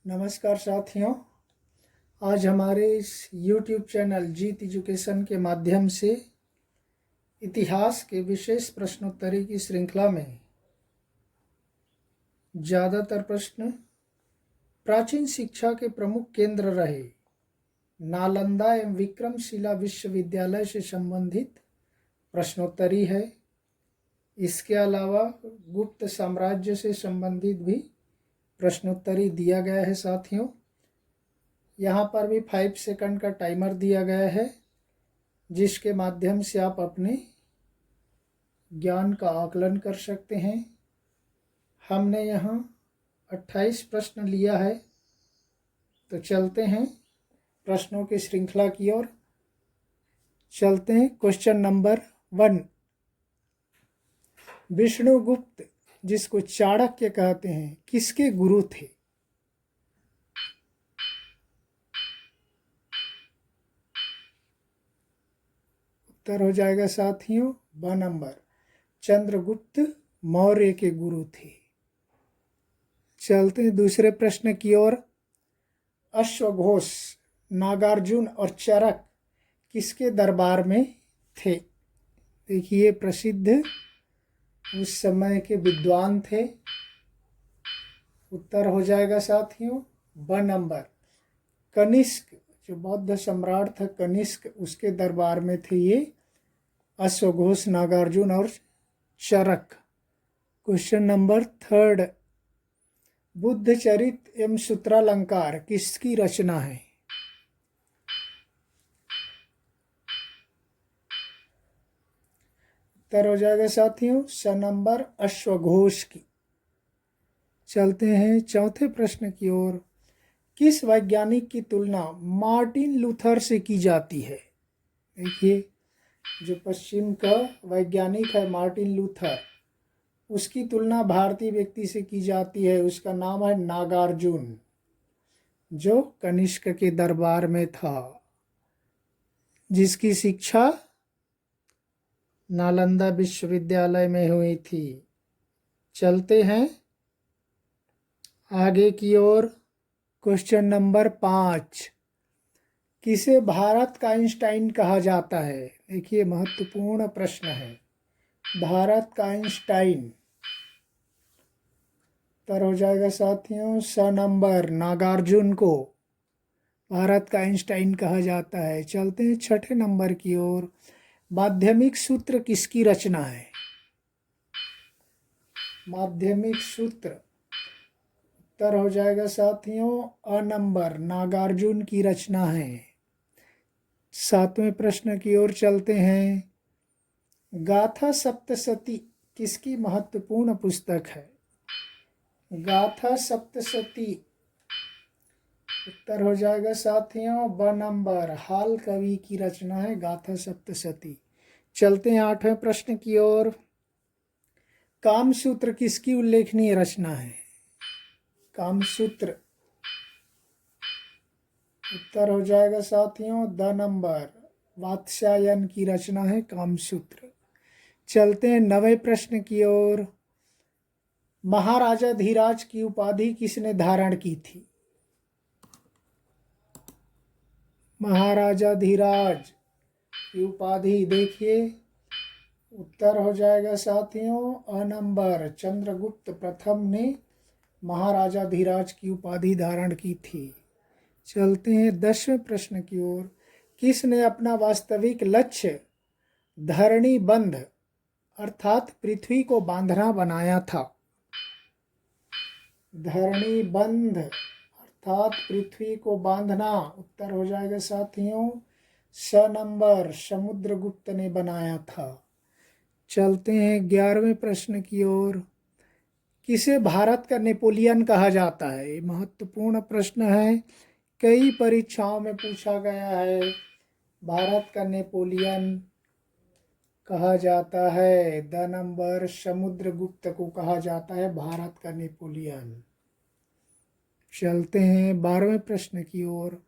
नमस्कार साथियों, आज हमारे इस YouTube चैनल जीत एजुकेशन के माध्यम से इतिहास के विशेष प्रश्नोत्तरी की श्रृंखला में ज़्यादातर प्रश्न प्राचीन शिक्षा के प्रमुख केंद्र रहे नालंदा एवं विक्रमशिला विश्वविद्यालय से संबंधित प्रश्नोत्तरी है। इसके अलावा गुप्त साम्राज्य से संबंधित भी प्रश्नोत्तरी दिया गया है। साथियों, यहाँ पर भी 5 सेकंड का टाइमर दिया गया है, जिसके माध्यम से आप अपने ज्ञान का आकलन कर सकते हैं। हमने यहाँ 28 प्रश्न लिया है, तो चलते हैं प्रश्नों की श्रृंखला की ओर। चलते हैं क्वेश्चन नंबर 1। विष्णुगुप्त, जिसको चाणक्य कहते हैं, किसके गुरु थे? उत्तर हो जाएगा साथियों ब नंबर, चंद्रगुप्त मौर्य के गुरु थे। चलते हैं दूसरे प्रश्न की ओर। अश्वघोष, नागार्जुन और चरक किसके दरबार में थे? देखिए, प्रसिद्ध उस समय के विद्वान थे। उत्तर हो जाएगा साथियों ब नंबर, कनिष्क, जो बौद्ध सम्राट था कनिष्क, उसके दरबार में थे ये अश्वघोष, नागार्जुन और चरक। क्वेश्चन नंबर 3, बुद्ध चरित एवं सूत्रालंकार किसकी रचना है? उत्तर हो जाएगा साथियों स नंबर, अश्वघोष की। चलते हैं चौथे प्रश्न की ओर। किस वैज्ञानिक की तुलना मार्टिन लूथर से की जाती है? देखिए, जो पश्चिम का वैज्ञानिक है मार्टिन लूथर, उसकी तुलना भारतीय व्यक्ति से की जाती है। उसका नाम है नागार्जुन, जो कनिष्क के दरबार में था, जिसकी शिक्षा नालंदा विश्वविद्यालय में हुई थी। चलते हैं आगे की ओर। क्वेश्चन नंबर 5, किसे भारत का आइंस्टाइन कहा जाता है? देखिए, महत्वपूर्ण प्रश्न है। भारत का आइंस्टाइन। उत्तर हो जाएगा साथियों स नंबर, नागार्जुन को भारत का आइंस्टाइन कहा जाता है। चलते हैं छठे नंबर की ओर। माध्यमिक सूत्र किसकी रचना है? माध्यमिक सूत्र, उत्तर हो जाएगा साथियों अ नंबर, नागार्जुन की रचना है। 7वें प्रश्न की ओर चलते हैं। गाथा सप्तशती किसकी महत्वपूर्ण पुस्तक है? गाथा सप्तशती, उत्तर हो जाएगा साथियों ब नंबर, हाल कवि की रचना है गाथा सप्तशती। चलते हैं 8वें प्रश्न की ओर। कामसूत्र किसकी उल्लेखनीय रचना है? कामसूत्र, उत्तर हो जाएगा साथियों द नंबर, वात्स्यायन की रचना है कामसूत्र। चलते हैं 9वें प्रश्न की ओर। महाराजा धीराज की उपाधि किसने धारण की थी? महाराजा धीराज की उपाधि, देखिए, उत्तर हो जाएगा साथियों अ नंबर, चंद्रगुप्त प्रथम ने महाराजा धीराज की उपाधि धारण की थी। चलते हैं 10वें प्रश्न की ओर। किसने अपना वास्तविक लक्ष्य धरणी बंध अर्थात पृथ्वी को बांधना बनाया था? धरणी बंध अर्थात पृथ्वी को बांधना, उत्तर हो जाएगा साथियों स नंबर, समुद्रगुप्त ने बनाया था। चलते हैं 11वें प्रश्न की ओर। किसे भारत का नेपोलियन कहा जाता है? महत्वपूर्ण प्रश्न है, कई परीक्षाओं में पूछा गया है। भारत का नेपोलियन कहा जाता है द नंबर, समुद्रगुप्त को कहा जाता है भारत का नेपोलियन। चलते हैं 12वें प्रश्न की ओर।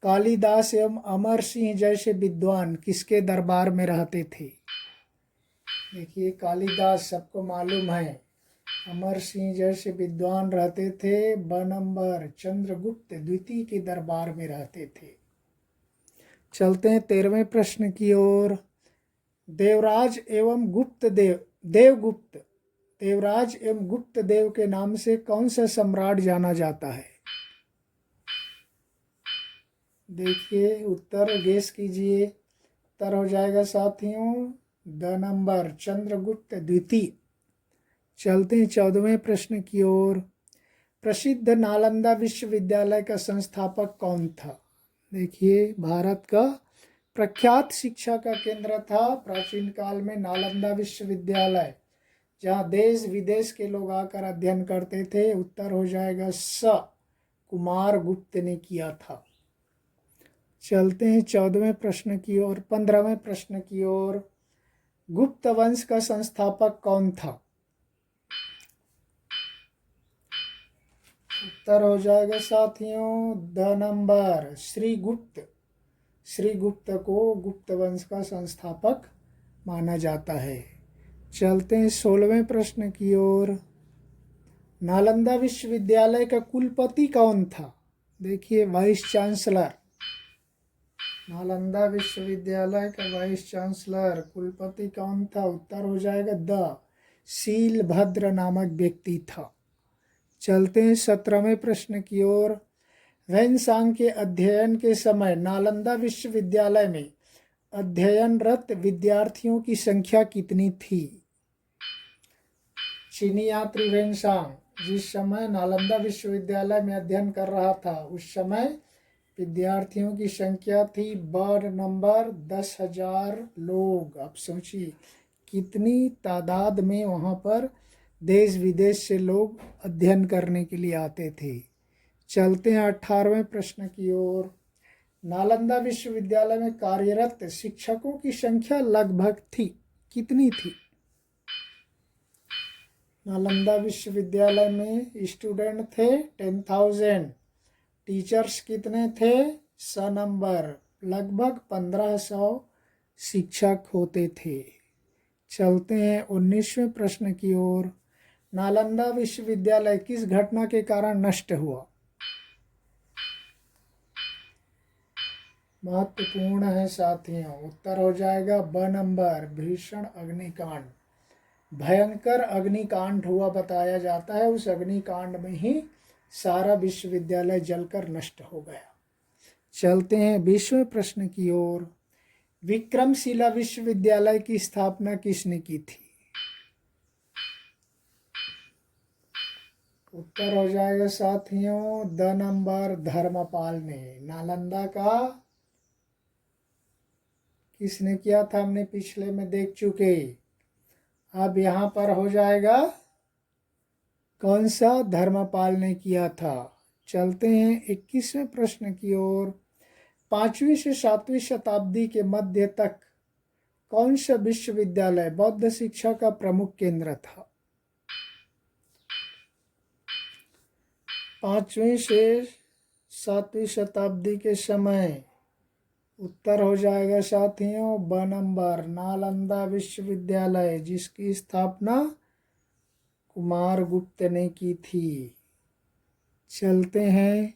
कालिदास एवं अमर सिंह जैसे विद्वान किसके दरबार में रहते थे? देखिए, कालिदास सबको मालूम है अमर सिंह जैसे विद्वान रहते थे। ब नंबर चंद्रगुप्त द्वितीय के दरबार में रहते थे। चलते हैं 13वें प्रश्न की ओर। देवराज एवं गुप्त देवगुप्त देवराज एवं गुप्त देव के नाम से कौन सा सम्राट जाना जाता है? देखिए उत्तर गेस कीजिए। उत्तर हो जाएगा साथियों द नंबर चंद्रगुप्त द्वितीय। चलते हैं 14वें प्रश्न की ओर। प्रसिद्ध नालंदा विश्वविद्यालय का संस्थापक कौन था? देखिए भारत का प्रख्यात शिक्षा का केंद्र था प्राचीन काल में नालंदा विश्वविद्यालय, जहाँ देश विदेश के लोग आकर अध्ययन करते थे। उत्तर हो जाएगा स कुमार गुप्त ने किया था। चलते हैं 14वें प्रश्न की ओर 15वें प्रश्न की ओर। गुप्त वंश का संस्थापक कौन था? उत्तर हो जाएगा साथियों द नंबर श्रीगुप्त। श्रीगुप्त को गुप्त वंश का संस्थापक माना जाता है। चलते हैं 16वें प्रश्न की ओर। नालंदा विश्वविद्यालय का कुलपति कौन था? देखिए वाइस चांसलर। नालंदा विश्वविद्यालय का वाइस चांसलर कुलपति कौन था? उत्तर हो जाएगा द शीलभद्र नामक व्यक्ति था। चलते हैं 17वें प्रश्न की ओर। वैनसांग के अध्ययन के समय नालंदा विश्वविद्यालय में अध्ययनरत विद्यार्थियों की संख्या कितनी थी? चीनी यात्री वैनसांग जिस समय नालंदा विश्वविद्यालय में अध्ययन कर रहा था उस समय विद्यार्थियों की संख्या थी ब नंबर 10,000 लोग। आप सोचिए कितनी तादाद में वहाँ पर देश विदेश से लोग अध्ययन करने के लिए आते थे। चलते हैं 18वें प्रश्न की ओर। नालंदा विश्वविद्यालय में कार्यरत शिक्षकों की संख्या लगभग थी कितनी थी? नालंदा विश्वविद्यालय में स्टूडेंट थे 10,000। टीचर्स कितने थे? स नंबर लगभग 1500 शिक्षक होते थे। चलते हैं 19वें प्रश्न की ओर। नालंदा विश्वविद्यालय किस घटना के कारण नष्ट हुआ? महत्वपूर्ण है साथियों। उत्तर हो जाएगा ब नंबर भीषण अग्निकांड। भयंकर अग्निकांड हुआ बताया जाता है। उस अग्निकांड में ही सारा विश्वविद्यालय जलकर नष्ट हो गया। चलते हैं 20वें प्रश्न की ओर। विक्रमशिला विश्वविद्यालय की स्थापना किसने की थी? उत्तर हो जाएगा साथियों द नंबर धर्मपाल ने। नालंदा का किसने किया था हमने पिछले में देख चुके। अब यहाँ पर हो जाएगा कौन सा? धर्मपाल ने किया था। चलते हैं 21वें प्रश्न की ओर। 5वीं से 7वीं शताब्दी के मध्य तक कौन सा विश्वविद्यालय बौद्ध शिक्षा का प्रमुख केंद्र था? 5वीं से 7वीं शताब्दी के समय उत्तर हो जाएगा साथियों ब नंबर नालंदा विश्वविद्यालय, जिसकी स्थापना कुमार गुप्त ने की थी। चलते हैं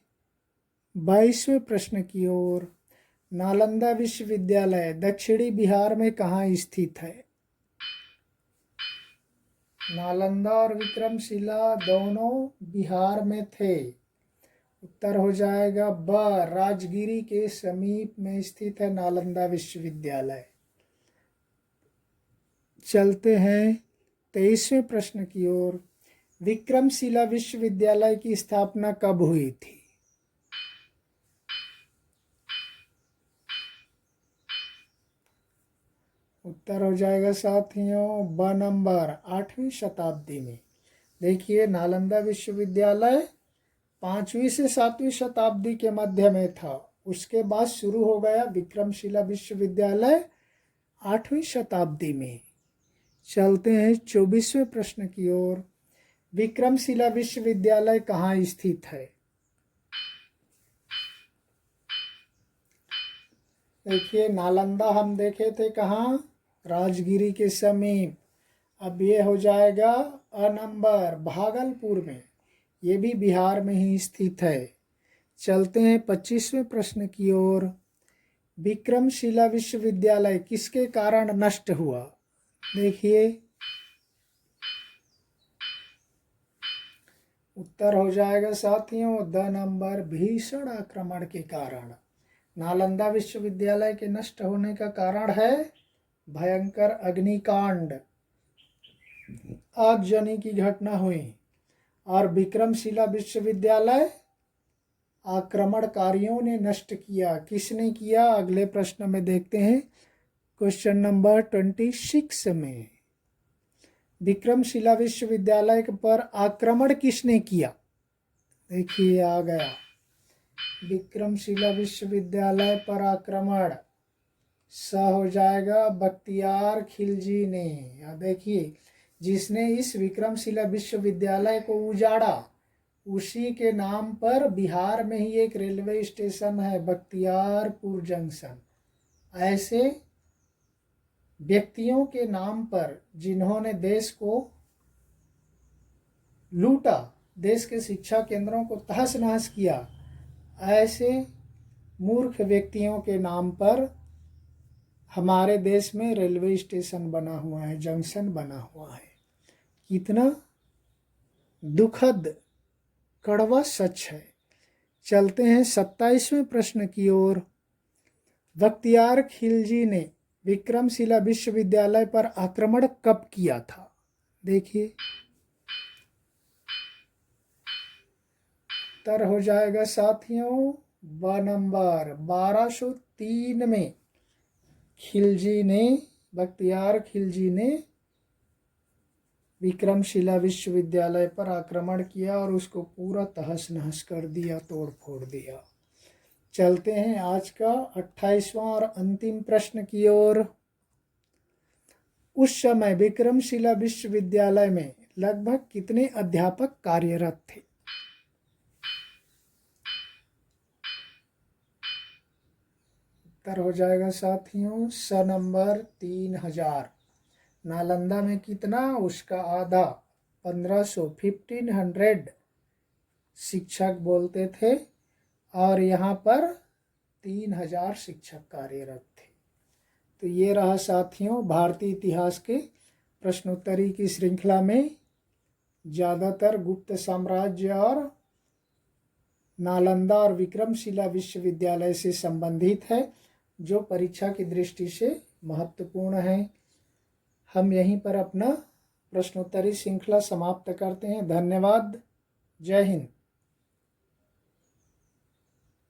22वें प्रश्न की ओर। नालंदा विश्वविद्यालय दक्षिणी बिहार में कहाँ स्थित है? नालंदा और विक्रमशिला दोनों बिहार में थे। उत्तर हो जाएगा ब राजगिरी के समीप में स्थित है नालंदा विश्वविद्यालय। चलते हैं 23वें प्रश्न की ओर। विक्रमशिला विश्वविद्यालय की स्थापना कब हुई थी? उत्तर हो जाएगा साथियों ब नंबर 8वीं शताब्दी में। देखिए नालंदा विश्वविद्यालय 5वीं से 7वीं शताब्दी के मध्य में था। उसके बाद शुरू हो गया विक्रमशिला विश्वविद्यालय 8वीं शताब्दी में। चलते हैं 24वें प्रश्न की ओर। विक्रमशिला विश्वविद्यालय कहाँ स्थित है? देखिए नालंदा हम देखे थे कहाँ? राजगिरी के समीप। अब ये हो जाएगा अ नंबर भागलपुर में, ये भी बिहार में ही स्थित है। चलते हैं 25वें प्रश्न की ओर। विक्रमशिला विश्वविद्यालय किसके कारण नष्ट हुआ? देखिए उत्तर हो जाएगा साथियों द नंबर भीषण आक्रमण के कारण। नालंदा विश्वविद्यालय के नष्ट होने का कारण है भयंकर अग्निकांड, आगजनी की घटना हुई। और विक्रमशिला विश्वविद्यालय आक्रमणकारियों ने नष्ट किया। किसने किया? अगले प्रश्न में देखते हैं, क्वेश्चन नंबर 26 में। विक्रमशिला विश्वविद्यालय पर आक्रमण किसने किया? देखिए आ गया, विक्रमशिला विश्वविद्यालय पर आक्रमण स हो जाएगा बख्तियार खिलजी ने। देखिए जिसने इस विक्रमशिला विश्वविद्यालय को उजाड़ा, उसी के नाम पर बिहार में ही एक रेलवे स्टेशन है, बख्तियारपुर जंक्शन। ऐसे व्यक्तियों के नाम पर जिन्होंने देश को लूटा, देश के शिक्षा केंद्रों को तहस नहस किया, ऐसे मूर्ख व्यक्तियों के नाम पर हमारे देश में रेलवे स्टेशन बना हुआ है, जंक्शन बना हुआ है। कितना दुखद कड़वा सच है। चलते हैं 27वें प्रश्न की ओर। बख्तियार खिलजी ने विक्रमशिला विश्वविद्यालय पर आक्रमण कब किया था? देखिए उत्तर हो जाएगा साथियों ब नंबर 1203 में खिलजी ने, बख्तियार खिलजी ने विक्रमशिला विश्वविद्यालय पर आक्रमण किया और उसको पूरा तहस नहस कर दिया, तोड़ फोड़ दिया। चलते हैं आज का 28वां और अंतिम प्रश्न की ओर। उस समय विक्रमशिला विश्वविद्यालय में लगभग कितने अध्यापक कार्यरत थे? उत्तर हो जाएगा साथियों स नंबर 3000। नालंदा में कितना? उसका आधा, 1500 शिक्षक बोलते थे और यहाँ पर 3000 शिक्षक कार्यरत थे। तो ये रहा साथियों भारतीय इतिहास के प्रश्नोत्तरी की श्रृंखला में ज़्यादातर गुप्त साम्राज्य और नालंदा और विक्रमशिला विश्वविद्यालय से संबंधित है, जो परीक्षा की दृष्टि से महत्वपूर्ण है। हम यहीं पर अपना प्रश्नोत्तरी श्रृंखला समाप्त करते हैं। धन्यवाद। जय हिंद।